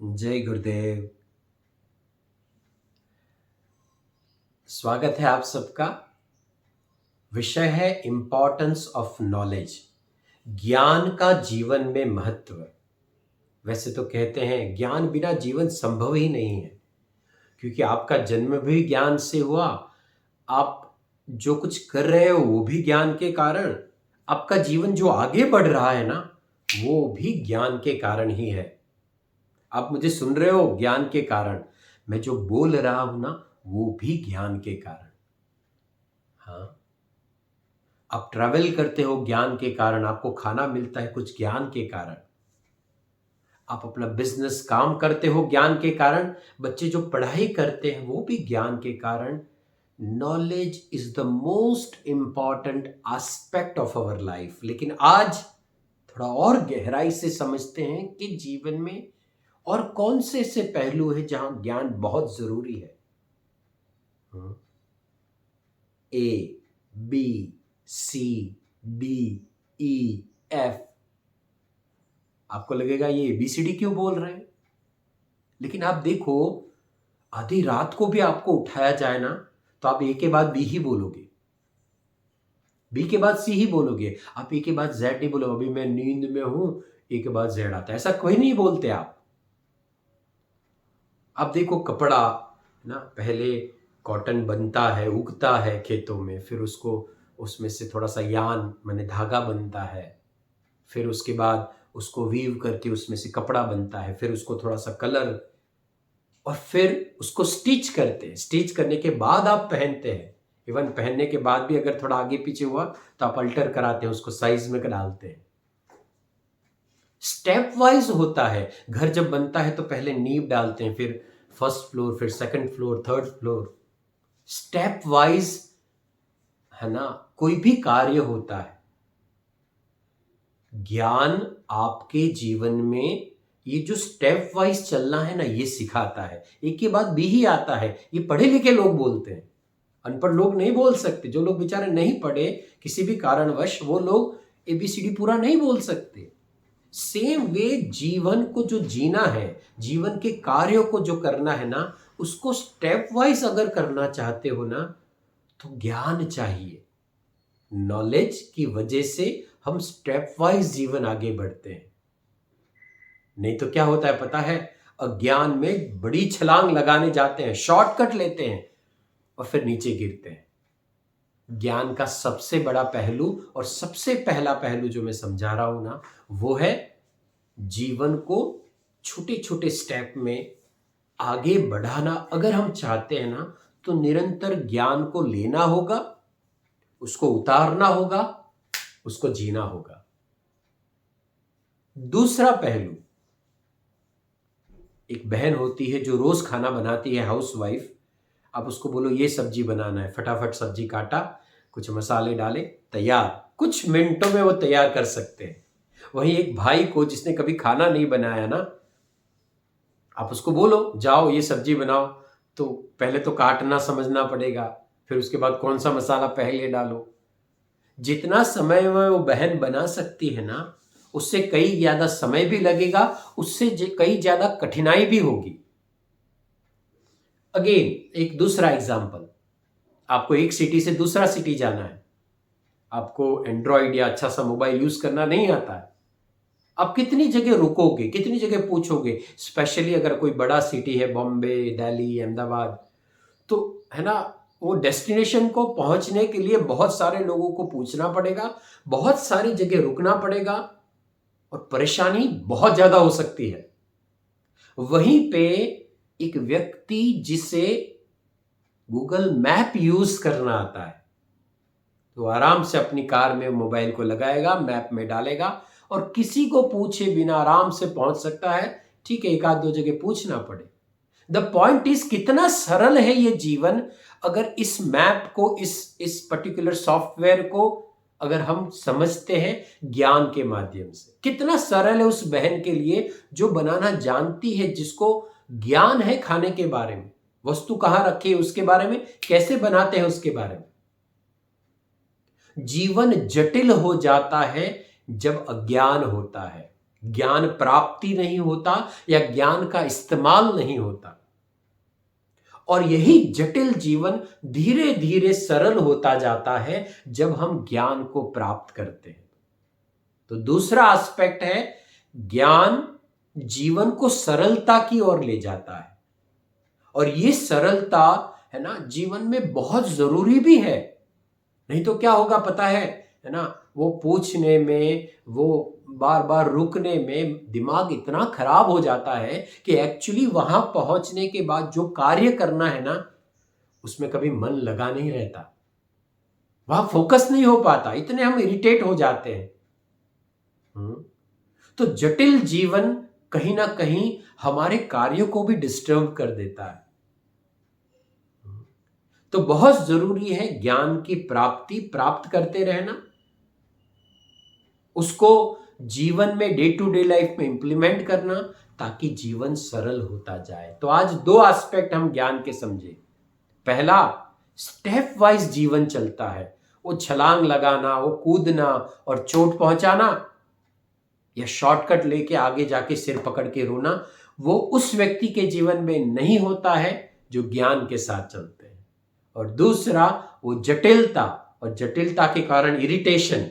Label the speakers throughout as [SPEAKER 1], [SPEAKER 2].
[SPEAKER 1] जय गुरुदेव। स्वागत है आप सबका। विषय है इम्पॉर्टेंस ऑफ नॉलेज, ज्ञान का जीवन में महत्व। वैसे तो कहते हैं ज्ञान बिना जीवन संभव ही नहीं है, क्योंकि आपका जन्म भी ज्ञान से हुआ, आप जो कुछ कर रहे हो वो भी ज्ञान के कारण, आपका जीवन जो आगे बढ़ रहा है ना, वो भी ज्ञान के कारण ही है। आप मुझे सुन रहे हो ज्ञान के कारण, मैं जो बोल रहा हूं ना वो भी ज्ञान के कारण। हाँ, आप ट्रैवल करते हो ज्ञान के कारण, आपको खाना मिलता है कुछ ज्ञान के कारण, आप अपना बिजनेस काम करते हो ज्ञान के कारण, बच्चे जो पढ़ाई करते हैं वो भी ज्ञान के कारण। Knowledge is the most important aspect of our life. लेकिन आज थोड़ा और गहराई से समझते हैं कि जीवन में और कौन से ऐसे पहलू है जहां ज्ञान बहुत जरूरी है। A B C D E F. आपको लगेगा ये एबीसीडी क्यों बोल रहे हैं, लेकिन आप देखो आधी रात को भी आपको उठाया जाए ना तो आप ए के बाद बी ही बोलोगे, बी के बाद सी ही बोलोगे, आप ए के बाद जेड नहीं बोलोगे। अभी मैं नींद में हूं, ए के बाद जेड आता है, ऐसा कोई नहीं बोलते आप देखो कपड़ा ना, पहले कॉटन बनता है, उगता है खेतों में, फिर उसको उसमें से थोड़ा सा यान माने धागा बनता है, फिर उसके बाद उसको वीव करके उसमें से कपड़ा बनता है, फिर उसको थोड़ा सा कलर, और फिर उसको स्टिच करते हैं। स्टिच करने के बाद आप पहनते हैं। इवन पहनने के बाद भी अगर थोड़ा आगे पीछे हुआ तो आप अल्टर कराते हैं, उसको साइज में डालते हैं। स्टेप वाइज होता है। घर जब बनता है तो पहले नींव डालते हैं, फिर फर्स्ट फ्लोर, फिर second floor, third floor, step wise है ना कोई भी कार्य होता है। ज्ञान आपके जीवन में ये जो स्टेप वाइज चलना है ना, ये सिखाता है। एक के बाद बी ही आता है, ये पढ़े लिखे लोग बोलते हैं, अनपढ़ लोग नहीं बोल सकते। जो लोग बेचारे नहीं पढ़े किसी भी कारणवश, वो लोग एबीसीडी पूरा नहीं बोल सकते। सेम वे जीवन को जो जीना है, जीवन के कार्यों को जो करना है ना, उसको स्टेप वाइज अगर करना चाहते हो ना तो ज्ञान चाहिए। नॉलेज की वजह से हम स्टेप वाइज जीवन आगे बढ़ते हैं। नहीं तो क्या होता है पता है, अज्ञान में बड़ी छलांग लगाने जाते हैं, शॉर्टकट लेते हैं और फिर नीचे गिरते हैं। ज्ञान का सबसे बड़ा पहलू और सबसे पहला पहलू जो मैं समझा रहा हूं ना, वो है जीवन को छोटे छोटे स्टेप में आगे बढ़ाना। अगर हम चाहते हैं ना तो निरंतर ज्ञान को लेना होगा, उसको उतारना होगा, उसको जीना होगा। दूसरा पहलू, एक बहन होती है जो रोज खाना बनाती है, हाउस वाइफ। आप उसको बोलो ये सब्जी बनाना है, फटाफट सब्जी काटा, कुछ मसाले डाले, तैयार, कुछ मिनटों में वो तैयार कर सकते हैं। वहीं एक भाई को जिसने कभी खाना नहीं बनाया ना, आप उसको बोलो जाओ ये सब्जी बनाओ, तो पहले तो काटना समझना पड़ेगा, फिर उसके बाद कौन सा मसाला पहले डालो। जितना समय में वो बहन बना सकती है ना, उससे कई ज्यादा समय भी लगेगा, उससे कई ज्यादा कठिनाई भी होगी। अगेन एक दूसरा एग्जाम्पल, आपको एक सिटी से दूसरा सिटी जाना है, आपको एंड्रॉइड या अच्छा सा मोबाइल यूज करना नहीं आता है, आप कितनी जगह रुकोगे, कितनी जगह पूछोगे। स्पेशली अगर कोई बड़ा सिटी है, बॉम्बे, दिल्ली, अहमदाबाद, तो है ना, वो डेस्टिनेशन को पहुंचने के लिए बहुत सारे लोगों को पूछना पड़ेगा, बहुत सारी जगह रुकना पड़ेगा और परेशानी बहुत ज्यादा हो सकती है। वहीं पे एक व्यक्ति जिसे गूगल मैप यूज करना आता है, तो आराम से अपनी कार में मोबाइल को लगाएगा, मैप में डालेगा और किसी को पूछे बिना आराम से पहुंच सकता है। ठीक है, एक आध दो जगह पूछना पड़े। द पॉइंट इज कितना सरल है ये जीवन। अगर इस मैप को, इस पर्टिकुलर सॉफ्टवेयर को अगर हम समझते हैं ज्ञान के माध्यम से, कितना सरल है उस बहन के लिए जो बनाना जानती है, जिसको ज्ञान है खाने के बारे में, वस्तु कहां रखी है उसके बारे में, कैसे बनाते हैं उसके बारे में। जीवन जटिल हो जाता है जब अज्ञान होता है। ज्ञान प्राप्ति नहीं होता या ज्ञान का इस्तेमाल नहीं होता। और यही जटिल जीवन धीरे धीरे सरल होता जाता है जब हम ज्ञान को प्राप्त करते हैं। तो दूसरा एस्पेक्ट है, ज्ञान जीवन को सरलता की ओर ले जाता है। और ये सरलता है ना, जीवन में बहुत जरूरी भी है। नहीं तो क्या होगा पता है ना, वो पूछने में, वो बार बार रुकने में दिमाग इतना खराब हो जाता है कि एक्चुअली वहां पहुंचने के बाद जो कार्य करना है ना, उसमें कभी मन लगा नहीं रहता, वहां फोकस नहीं हो पाता, इतने हम इरिटेट हो जाते हैं। तो जटिल जीवन कहीं ना कहीं हमारे कार्यों को भी डिस्टर्ब कर देता है। तो बहुत जरूरी है ज्ञान की प्राप्त करते रहना, उसको जीवन में डे टू डे लाइफ में इंप्लीमेंट करना, ताकि जीवन सरल होता जाए। तो आज दो एस्पेक्ट हम ज्ञान के समझे। पहला, स्टेप वाइज जीवन चलता है, वो छलांग लगाना, वो कूदना और चोट पहुंचाना या शॉर्टकट लेके आगे जाके सिर पकड़ के रोना, वो उस व्यक्ति के जीवन में नहीं होता है जो ज्ञान के साथ चलते हैं। और दूसरा, वो जटिलता और जटिलता के कारण इरिटेशन,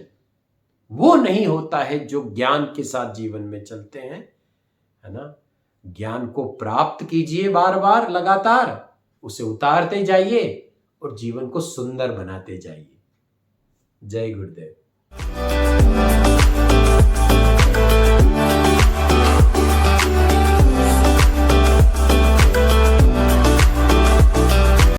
[SPEAKER 1] वो नहीं होता है जो ज्ञान के साथ जीवन में चलते हैं, है ना। ज्ञान को प्राप्त कीजिए, बार बार लगातार उसे उतारते जाइए और जीवन को सुंदर बनाते जाइए। जय गुरुदेव।